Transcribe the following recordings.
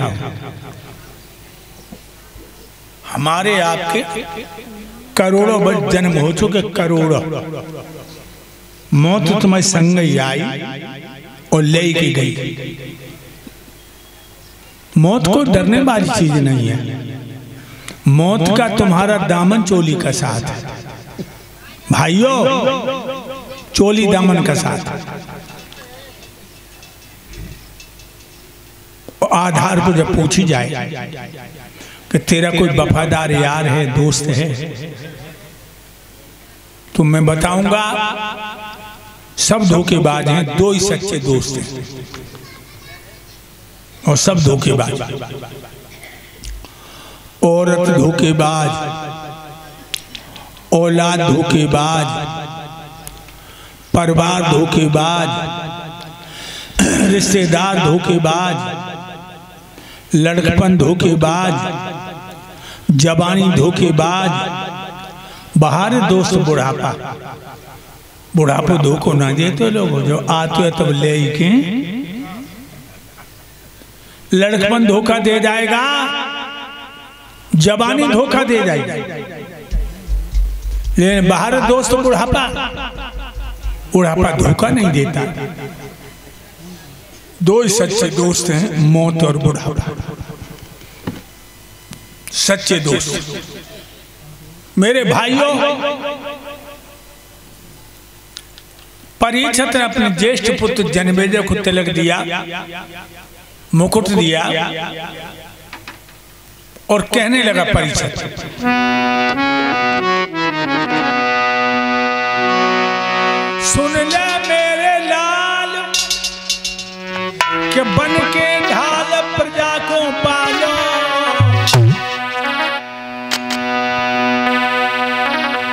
देता हूं। हमारे आपके करोड़ों जन्म हो चुके, करोड़ों। मौत तुम्हारे संग ही आई और ले की गई। मौत को डरने वाली चीज नहीं है। मौत का तुम्हारा दामन चोली का साथ है भाइयों, चोली दामन का साथ है। आधार पर जब पूछी जाए कि तेरा कोई वफादार यार है, दोस्त है, तो मैं बताऊंगा सब धोखेबाज हैं, दो ही सच्चे दोस्त हैं और सब धोखेबाज। औरत धोखेबाज, औलाद धोखेबाज, परिवार धोखेबाज, रिश्तेदार धोखेबाज, लड़कपन धोखेबाज, जवानी धोखेबाज, बाहर दोस्त बुढ़ापा। बुढ़ापो धोखो ना देते लोग, जो आते तब ले के। लड़कपन धोखा दे जाएगा, जवानी धोखा दे जाएगी, लेकिन बाहर दोस्त बुढ़ापा, बुढ़ापा धोखा नहीं देता। दो ही सच्चे दोस्त हैं, मौत और बुढ़ापा, सच्चे दोस्त। मेरे भाइयों, परीक्षित ने अपने ज्येष्ठ पुत्र जन्मेजय को तिलक दिया, मुकुट दिया और कहने लगा परीक्षित, सुन ले मेरे लाल के बन के ढाल प्रजा को पालो,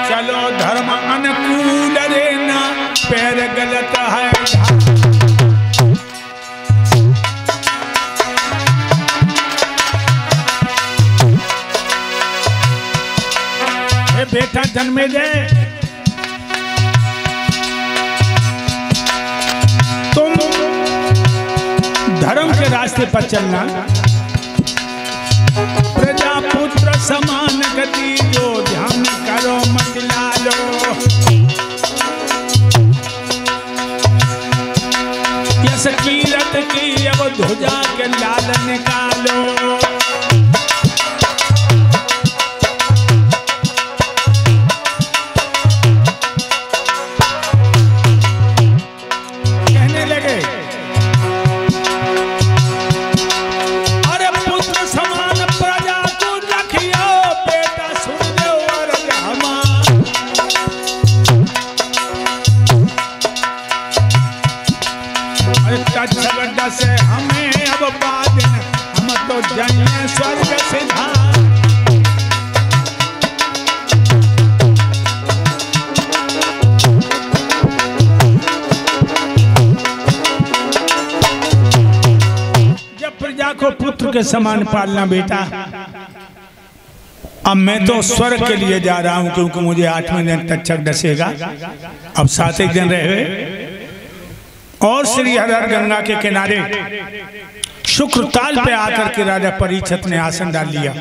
चलो धर्म अनुकूल रहना, पैर गलत है। बेटा जन्मेजय, तुम धर्म के रास्ते पर चलना, प्रजा पुत्र समान गति जो ध्यान करो मत लालो, यश कीरत की अब ध्वजा के लाल निकालो। से हमें अब बाद हम तो जाएंगे स्वर्ग सिधा। जब प्रजा को पुत्र के समान पालना बेटा, अब मैं तो स्वर्ग के लिए जा रहा हूं क्योंकि मुझे 8वें दिन तक्षक डसेगा। अब 7 दिन रहे और श्री हर गंगा के किनारे शुक्र ताल पे आकर के राजा परीक्षित ने आसन डाल लिया।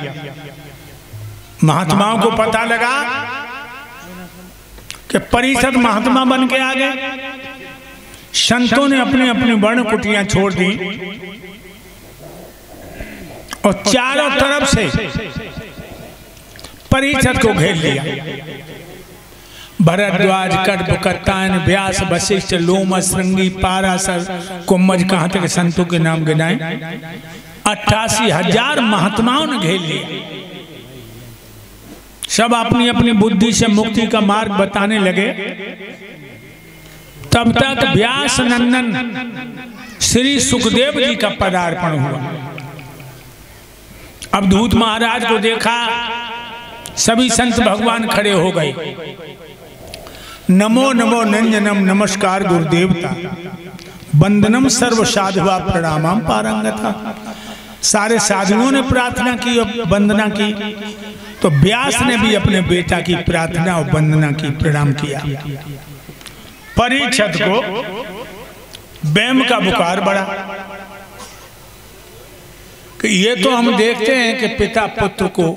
महात्माओं को पता लगा कि परीक्षित महात्मा बन के आ गए। संतों ने अपनी अपनी वर्ण कुटियां छोड़ दी और चारों तरफ से परीक्षित को घेर लिया। भरद्वाज, कड्व, कत्तायन, व्यास, वशिष्ठ, लोम, श्रृंगी, पाराशर, कुम्भज, कहां तक संतों के नाम गिनाए। 88,000 महात्माओं ने घेर लिया। सब अपनी अपनी बुद्धि से मुक्ति का मार्ग बताने लगे। तब तक व्यास नंदन श्री सुखदेव जी का पदार्पण हुआ। अब धूत महाराज को देखा, सभी संत भगवान खड़े हो गए। नमो नमो नंजनम, नमस्कार गुरुदेवता, वंदनम सर्व साधुआ प्रणामम पारंगता। सारे साधुओं ने प्रार्थना की और वंदना की, तो व्यास ने भी अपने बेटा की प्रार्थना और वंदना की, प्रणाम किया। परीक्षित को बैम का बुखार बढ़ा। कि ये तो हम देखते हैं कि पिता पुत्र को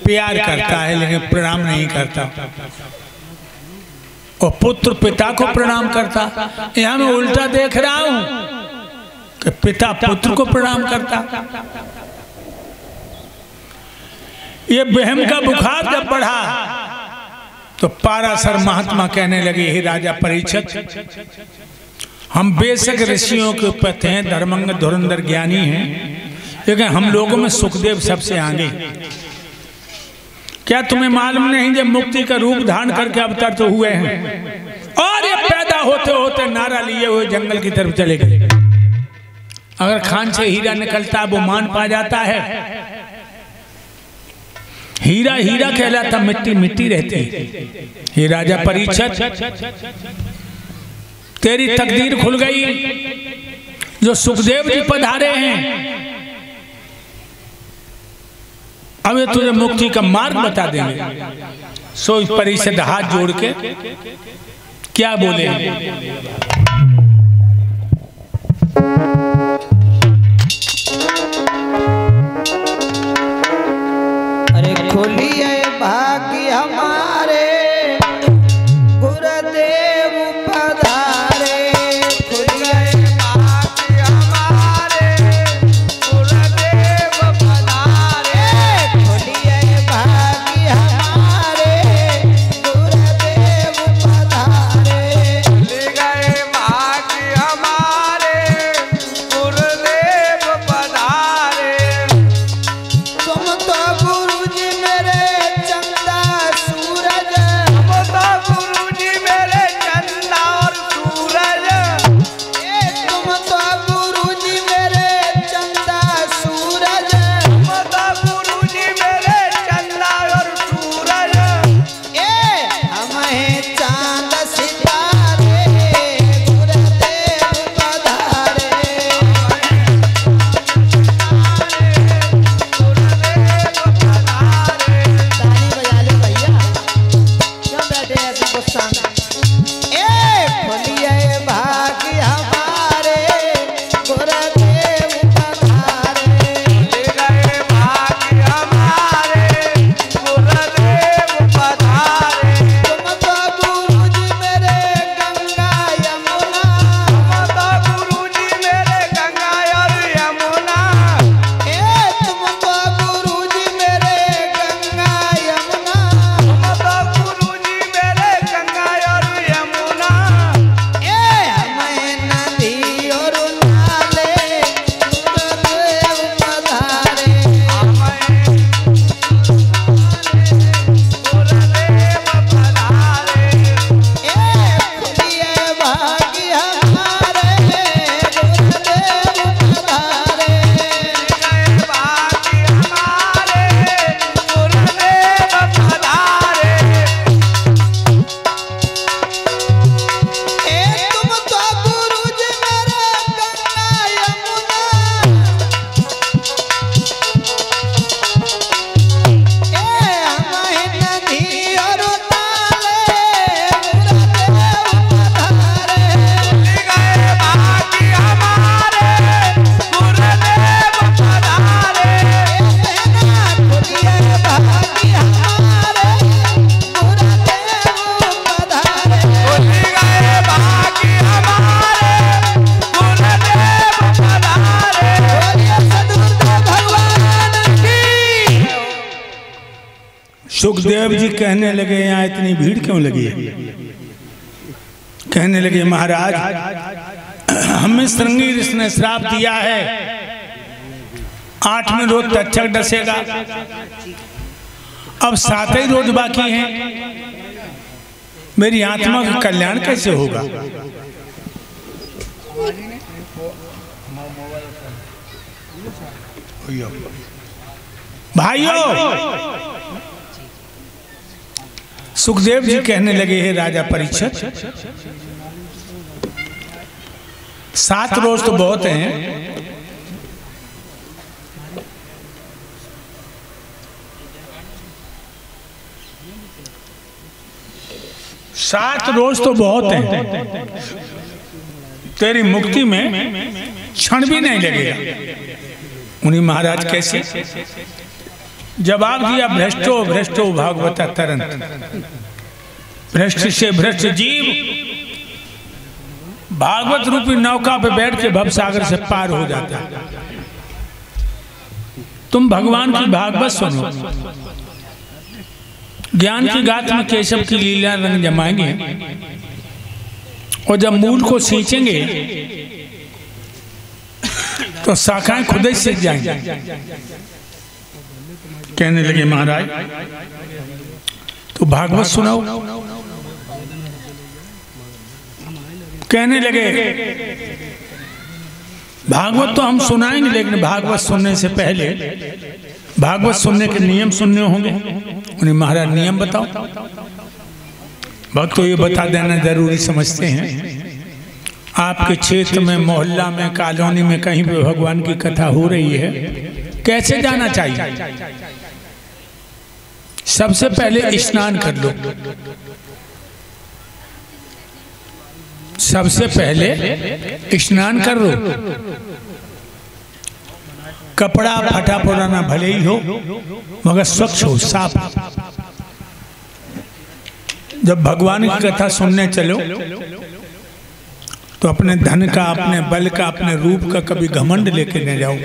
प्यार करता है लेकिन प्रणाम नहीं करता, और पुत्र पिता को प्रणाम करता। यहां मैं उल्टा देख रहा हूं कि पिता पुत्र को प्रणाम करता। ये बहम का बुखार जब बढ़ा तो पाराशर महात्मा कहने लगे, हे राजा परीक्षित, हम बेशक ऋषियों के पथ हैं, धर्मंग धुरंधर ज्ञानी हैं, लेकिन हम लोगों में सुखदेव सबसे आगे। क्या तुम्हें मालूम नहीं जब मुक्ति का रूप धारण करके अवतार तो हुए हैं, और ये पैदा होते होते नारा लिए हुए जंगल की तरफ चले गए। अगर खान से हीरा निकलता वो मान पा जाता है, हीरा हीरा कहलाता, मिट्टी मिट्टी रहती। हे राजा परीक्षित, तेरी तकदीर खुल गई। जो सुखदेव जी पधारे हैं अब ये तुझे मुक्ति का मार्ग बता देंगे। सो परिषद हाथ जोड़ के क्या बोले, अरे खोलिए भाग्य हमारे गुरुदेव पधारे, खोलिए भाग्य हमारे गुरुदेव पधारे, खोलिए भाग्य हमारे गुरुदेव पधारे, ले गए भाग्य हमारे गुरुदेव पधारे। तुम तो गुरु जी मेरे चंदा सूरज, हम तो गुरु जी मेरे चंदा और सूरज, तुम तो गुरु जी मेरे चंदा सूरज, हम तो गुरु जी मेरे चंदा और सूरज। हम हैं चांद सितारे गुरुदेव पधारे, गुरुदेव पधारे। ताली बजा लो भैया, क्यों बैठे ऐसे गुस्सा में। खोलिए भाग्य हमारे गुरुदेव पधारे, ले गए भाग्य हमारे गुरुदेव पधारे। तुम तो गुरु जी मेरे गंगा यमुना, हम तो गुरु जी मेरे गंगा और यमुना, तुम तो गुरु जी मेरे गंगा यमुना, हम तो गुरु जी मेरे गंगा और यमुना। हमें नदी और नाले गुरुदेव पधारे, गुरुदेव पधारे। खोलिए भाग्य हमारे गुरुदेव पधारे, भाग्य हमारे गुरुदेव पधारे। तुम तो गुरु जी मेरे गंगा यमुना, हमें नदी और नाले गुरुदेव पधारे, गए भाग्य हमारे गुरुदेव पधारे। खोलिए भाग्य हमारे गुरुदेव पधारे, गए भाग्य हमारे गुरुदेव पधारे। बोलिए सद्गुरुदेव भगवान की। सुखदेव जी कहने लगे, यहाँ इतनी भीड़ क्यों लगी है? कहने लगे, महाराज हमें श्रृंगी ऋषि ने श्राप दिया है, 8वें रोज तक्षक डसेगा, अब 7 ही रोज बाकी हैं, मेरी आत्मा का कल्याण कैसे होगा? भाइयों, सुखदेव जी कहने लगे, हे राजा परीक्षित, 7 रोज तो बहुत हैं, 7 रोज तो बहुत हैं, तेरी मुक्ति में क्षण भी नहीं लगेगा। उन्हीं महाराज कैसे जवाब दिया, भ्रष्टो भ्रष्टो भागवता तरंत, भ्रष्ट से भ्रष्ट जीव भागवत रूपी नौका पे बैठ के भवसागर से पार हो जाता है। तुम भगवान की भागवत सुनो, ज्ञान की गाथ में केशव की लीला रंग जमाएंगे और जब मूल को सींचेंगे तो शाखाएं खुद ही सीख जाएंगे। कहने लगे महाराज तो भागवत सुनाओ। कहने लगे भागवत तो हम सुनाएंगे, लेकिन भागवत सुनने से पहले भागवत सुनने के नियम सुनने होंगे। उन्हें महाराज नियम बताओ। भक्त तो ये बता देना जरूरी समझते हैं। आपके क्षेत्र में, मोहल्ला में, कॉलोनी में कहीं भी भगवान की कथा हो रही है, कैसे जाना चाहिए? सबसे पहले स्नान कर लो। सबसे पहले स्नान कर लो। कपड़ा फटा पुराना भले ही हो मगर स्वच्छ हो, साफ। जब भगवान की कथा सुनने चलो तो अपने धन का, अपने बल का, अपने रूप का कभी घमंड लेके न जाओ।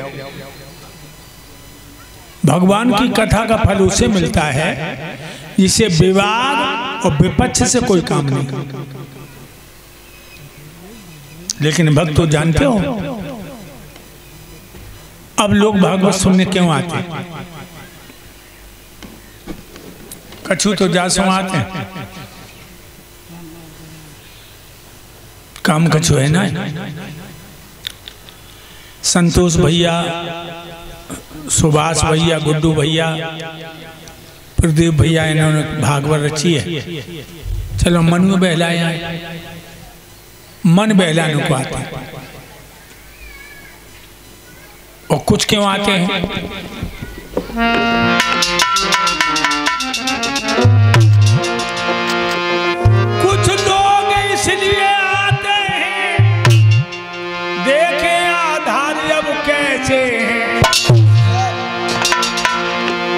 भगवान की कथा का फल उसे मिलता है जिसे विवाद और विपक्ष से कोई काम नहीं। लेकिन भक्त तो जानते हो अब लोग भागवत सुनने क्यों आते हैं? कछु तो जासों आते हैं, काम कछु है ना। संतोष भैया, सुभाष भैया, गुड्डू भैया, प्रदीप भैया, इन्होंने भागवत रची है। चलो मन में बहलाए, मन बहलाने को आते हैं। और कुछ क्यों आते हैं? कुछ लोग इसलिए आते हैं देखे आधार अब कैसे हैं।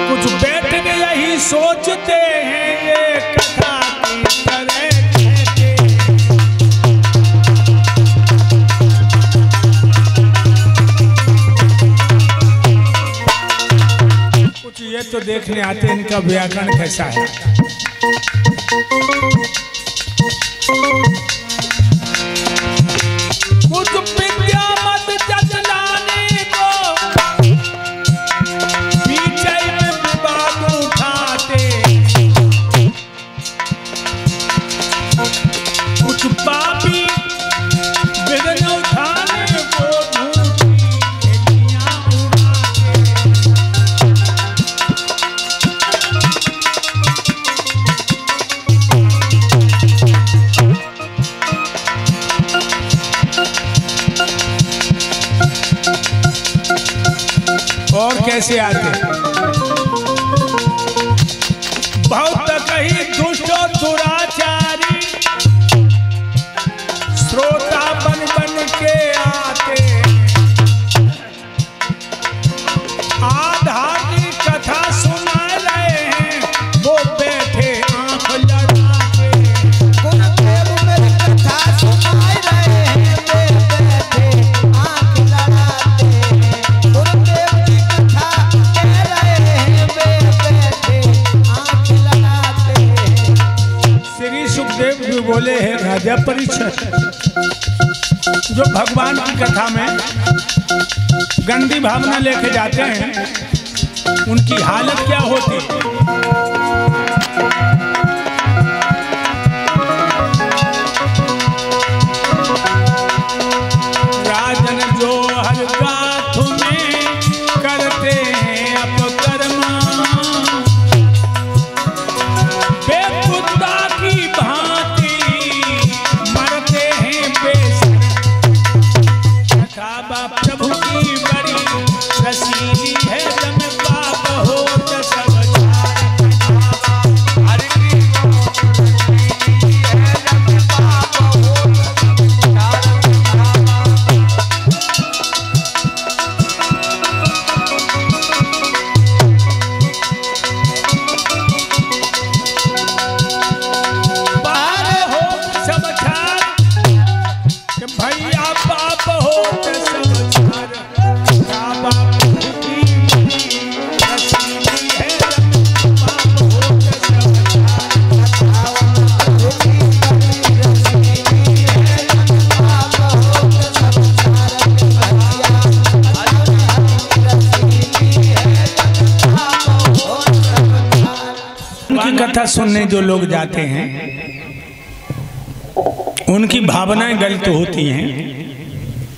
कुछ बैठ के यही सोचते हैं ये कथा की तरह कैसे। कुछ ये तो देखने आते हैं इनका व्याकरण कैसा है। कुछ विद्या मत जचलाने को पीछे में विवाद उठाते। कुछ पापी विघ्न उठाने को झूठी एलियां उड़ाते। और कैसे आते? बहुत कहीं दुष्ट और दुराचारी श्रोता बन बन के आते। आधा की कथा सुना रहे हैं वो बैठे आंख लड़ाते। गुरुदेव मेरी कथा सुना रहे हैं वे बैठे आंख लड़ाते। गुरुदेव की कथा कह रहे हैं वे बैठे आंख लड़ाते। श्री सुखदेव जी बोले हैं राजा परीक्षित, जो भगवान की कथा में गंदी भावना लेके जाते हैं उनकी हालत क्या होती है? राजन जो हर गाथ में करते हैं अपकर्म, बेखुदा की भांति मरते हैं बेशर्म। कथा बाप प्रभु की बड़ी रसीली है, जम पाप हो तो सब झाड़। कथा सुनने जो लोग जाते हैं उनकी भावनाएं गलत होती हैं,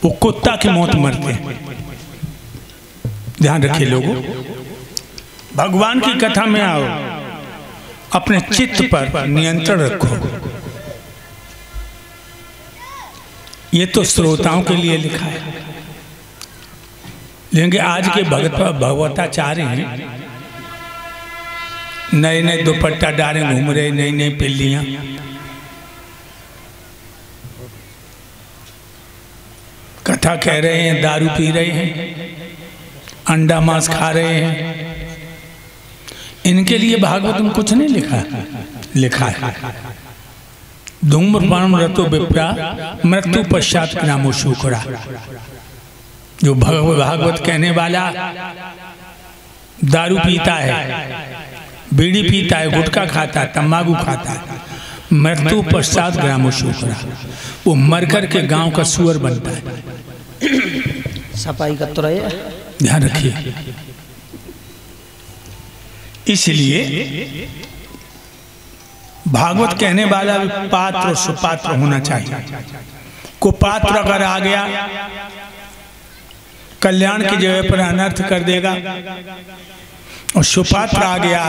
वो कुत्ता की मौत मरते हैं। ध्यान रखिए लोगों, भगवान की कथा में आओ, अपने चित्त पर नियंत्रण रखो। ये तो श्रोताओं के लिए लिखा है, लेकिन आज के भगवताचार्य हैं, नए नए दुपट्टा डाले घूम रहे, नई नई पिल्लियां, कथा कह रहे हैं, दारू पी रहे हैं, अंडा मांस खा रहे हैं। इनके लिए भागवत में कुछ नहीं लिखा है। धूम्रपान रतो विप्रा मृत्यु पश्चात नामो शुक्रा। जो भागवत कहने वाला दारू पीता है, बीड़ी पीता है, गुटखा खाता है, तंबाकू खाता है, मृत्यु पश्चात ग्रामो शुक्रा, वो मर कर के गांव का सुअर बनता है। सफाई का तो रहे, ध्यान रखिए। इसलिए भागवत कहने वाला भी पात्र और सुपात्र होना चाहिए। कुपात्र अगर आ गया कल्याण की जगह पर अनर्थ कर देगा, और सुपात्र आ गया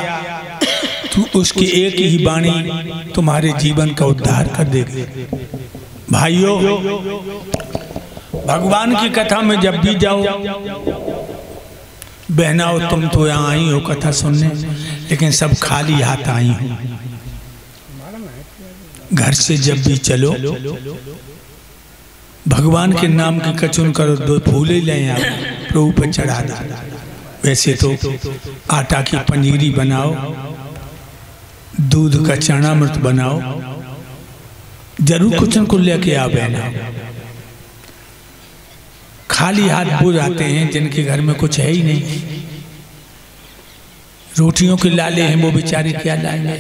तो उसकी एक ही वाणी तुम्हारे जीवन का उद्धार कर देगी। भाइयों, भगवान की कथा में जब भी जाओ, बहनाओ तुम तो यहाँ आई हो कथा सुनने, लेकिन सब खाली हाथ आई हो। घर से जब भी चलो भगवान के नाम की कचुन करो, 2 फूले ले आओ, प्रभु पर चढ़ा दो। वैसे तो आटा की पंजीरी बनाओ, दूध का चरणामृत बनाओ, जरूर कुछ को लेके आओ बहना। खाली हाथ वो जाते हैं जिनके घर में कुछ है ही नहीं, रोटियों के लाले हैं, वो बेचारे क्या लाएंगे।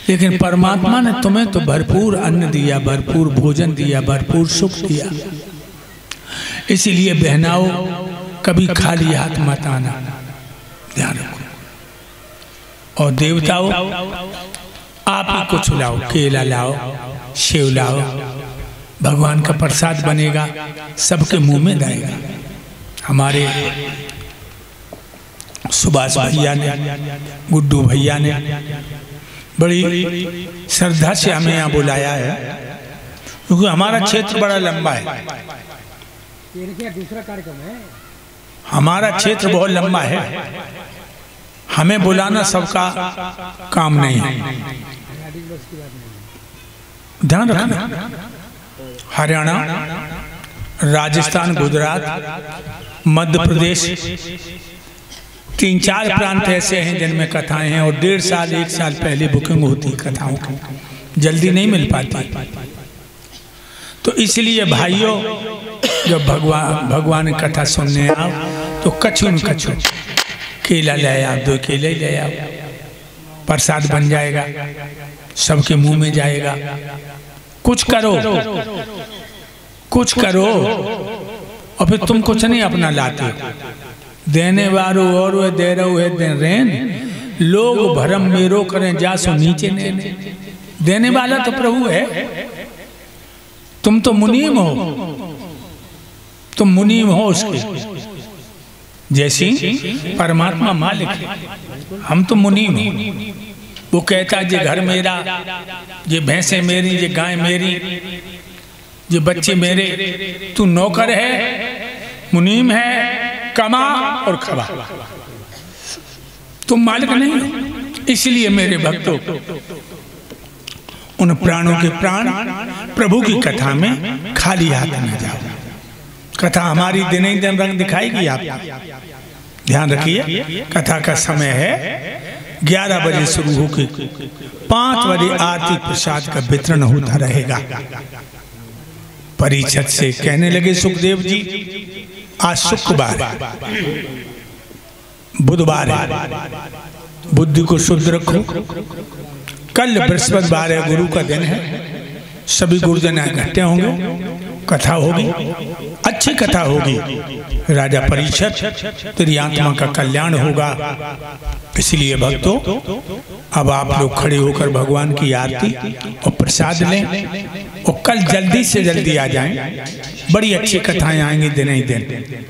लेकिन परमात्मा ने तुम्हें तो भरपूर अन्न दिया, भरपूर भोजन दिया, भरपूर सुख दिया। इसीलिए बहनाओ कभी खाली हाथ मत आना, ध्यान रखो। और देवताओं आप ही कुछ लाओ, केला लाओ, सेव लाओ, भगवान का प्रसाद बनेगा, सबके मुंह में जाएगा। हमारे सुभाष भैया ने, गुड्डू भैया ने बड़ी श्रद्धा से हमें यहाँ बुलाया है, क्योंकि हमारा क्षेत्र बड़ा लंबा है। दूसरा कार्यक्रम है, हमारा क्षेत्र बहुत लंबा है, हमें बुलाना सबका काम नहीं है। ध्यान रखना, हरियाणा, राजस्थान, गुजरात, मध्य प्रदेश, 3-4 प्रांत ऐसे हैं जिनमें कथाएं हैं, और 1.5 साल 1 साल पहले बुकिंग होती कथाओं की, जल्दी नहीं मिल पाती। तो इसलिए भाइयों, जब भगवान कथा सुनने आओ तो कछुन केला ले आओ, 2 केले ले आओ, प्रसाद बन जाएगा, सबके मुंह में जाएगा। कुछ करो, और फिर तुम कुछ नहीं अपना लाते। देने वालो और वे दे रहो है दे रेन, लोग भरम मेरो करें जासो नीचे ने। देने वाला तो प्रभु है, तुम तो मुनीम हो, तुम मुनीम हो उसके, जैसी परमात्मा मालिक है, हम तो मुनीम हो। वो कहता है ये घर मेरा, ये भैंसें मेरी, ये गाय मेरी, ये बच्चे मेरे, तू नौकर है, मुनीम है, कमा और खवा, तुम मालिक नहीं हो। इसलिए मेरे भक्तों, उन प्राणों के प्राण प्रभु की कथा में खाली हाथ न जाओ। कथा हमारी दिन ही दिन रंग दिखाएगी। आप ध्यान रखिए, कथा का समय है 11 बजे शुरू होकर 5 बजे आरती प्रसाद का वितरण होता रहेगा। परीक्षित से कहने लगे सुखदेव जी, आज शुक्रवार बुधवार है, बुद्धि को शुद्ध रखो। कल बृहस्पतिवार है, गुरु का दिन है, सभी गुरुजन इकट्ठे होंगे, कथा होगी। अच्छी कथा होगी। राजा परीक्षित, तेरी आत्मा का कल्याण होगा। इसलिए भक्तों, अब आप लोग खड़े होकर भगवान की आरती और प्रसाद लें और कल जल्दी से जल्दी आ जाएं। बड़ी अच्छी कथाएं आएंगी दिन ही दिन।